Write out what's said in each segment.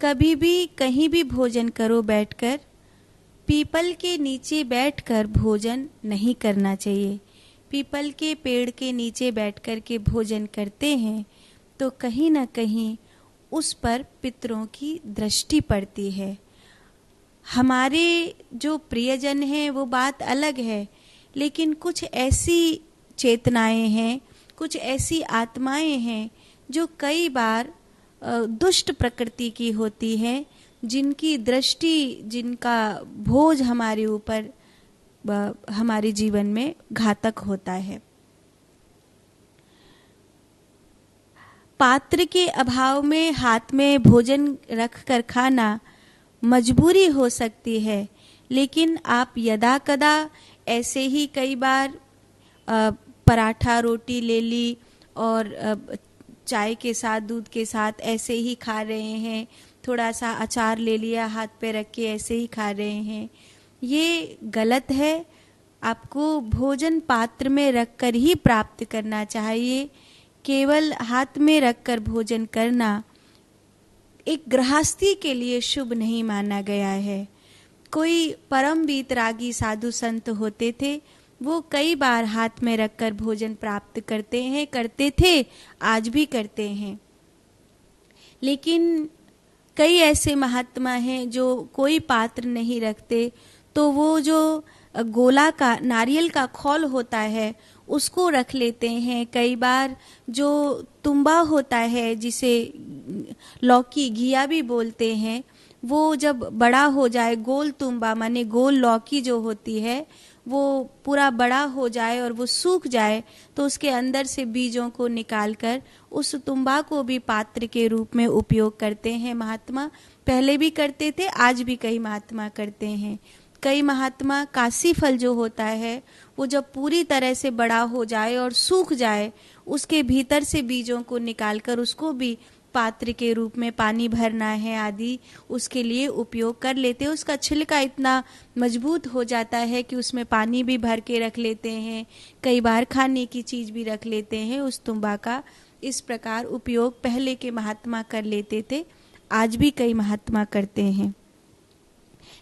कभी भी कहीं भी भोजन करो बैठकर, पीपल के नीचे बैठकर भोजन नहीं करना चाहिए। पीपल के पेड़ के नीचे बैठकर के भोजन करते हैं तो कहीं ना कहीं उस पर पितरों की दृष्टि पड़ती है। हमारे जो प्रियजन हैं वो बात अलग है, लेकिन कुछ ऐसी चेतनाएं हैं, कुछ ऐसी आत्माएं हैं जो कई बार दुष्ट प्रकृति की होती हैं, जिनकी दृष्टि, जिनका भोज हमारे ऊपर, हमारे जीवन में घातक होता है। पात्र के अभाव में हाथ में भोजन रख कर खाना मजबूरी हो सकती है, लेकिन आप यदा कदा ऐसे ही कई बार पराठा रोटी ले ली और चाय के साथ, दूध के साथ ऐसे ही खा रहे हैं, थोड़ा सा अचार ले लिया हाथ पे रख के ऐसे ही खा रहे हैं, ये गलत है। आपको भोजन पात्र में रखकर ही प्राप्त करना चाहिए। केवल हाथ में रखकर भोजन करना एक गृहस्थी के लिए शुभ नहीं माना गया है। कोई परम वीतरागी साधु संत होते थे, वो कई बार हाथ में रखकर भोजन प्राप्त करते हैं, करते थे, आज भी करते हैं। लेकिन कई ऐसे महात्मा हैं जो कोई पात्र नहीं रखते, तो वो जो गोला का नारियल का खौल होता है उसको रख लेते हैं। कई बार जो तुम्बा होता है, जिसे लौकी घिया भी बोलते हैं, वो जब बड़ा हो जाए, गोल तुम्बा माने गोल लौकी जो होती है वो पूरा बड़ा हो जाए और वो सूख जाए, तो उसके अंदर से बीजों को निकालकर उस तुम्बा को भी पात्र के रूप में उपयोग करते हैं महात्मा। पहले भी करते थे, आज भी कई महात्मा करते हैं। कई महात्मा काशी फल जो होता है वो जब पूरी तरह से बड़ा हो जाए और सूख जाए, उसके भीतर से बीजों को निकालकर उसको भी पात्र के रूप में पानी भरना है आदि उसके लिए उपयोग कर लेते हैं। उसका छिलका इतना मजबूत हो जाता है कि उसमें पानी भी भर के रख लेते हैं, कई बार खाने की चीज़ भी रख लेते हैं उस तुम्बा का। इस प्रकार उपयोग पहले के महात्मा कर लेते थे, आज भी कई महात्मा करते हैं।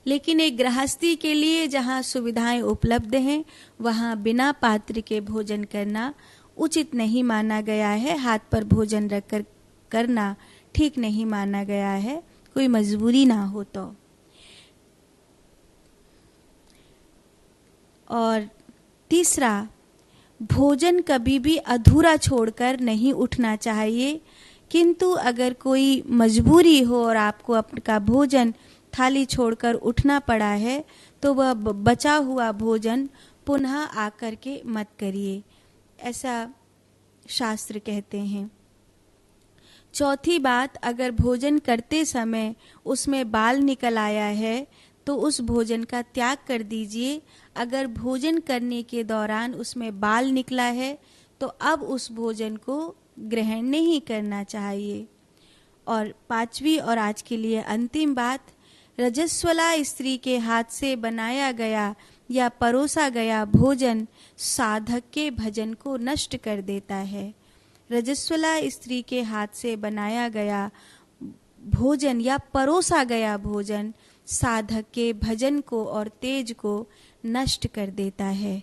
लेकिन एक गृहस्थी के लिए जहाँ सुविधाएं उपलब्ध हैं, वहाँ बिना पात्र के भोजन करना उचित नहीं माना गया है। हाथ पर भोजन रखकर करना ठीक नहीं माना गया है, कोई मजबूरी ना हो तो। और तीसरा, भोजन कभी भी अधूरा छोड़कर नहीं उठना चाहिए, किंतु अगर कोई मजबूरी हो और आपको आपका भोजन थाली छोड़कर उठना पड़ा है, तो वह बचा हुआ भोजन पुनः आकर के मत करिए, ऐसा शास्त्र कहते हैं। चौथी बात, अगर भोजन करते समय उसमें बाल निकल आया है तो उस भोजन का त्याग कर दीजिए। अगर भोजन करने के दौरान उसमें बाल निकला है तो अब उस भोजन को ग्रहण नहीं करना चाहिए। और पांचवी और आज के लिए अंतिम बात, रजस्वला स्त्री के हाथ से बनाया गया या परोसा गया भोजन साधक के भजन को नष्ट कर देता है। रजस्वला स्त्री के हाथ से बनाया गया भोजन या परोसा गया भोजन साधक के भजन को और तेज को नष्ट कर देता है।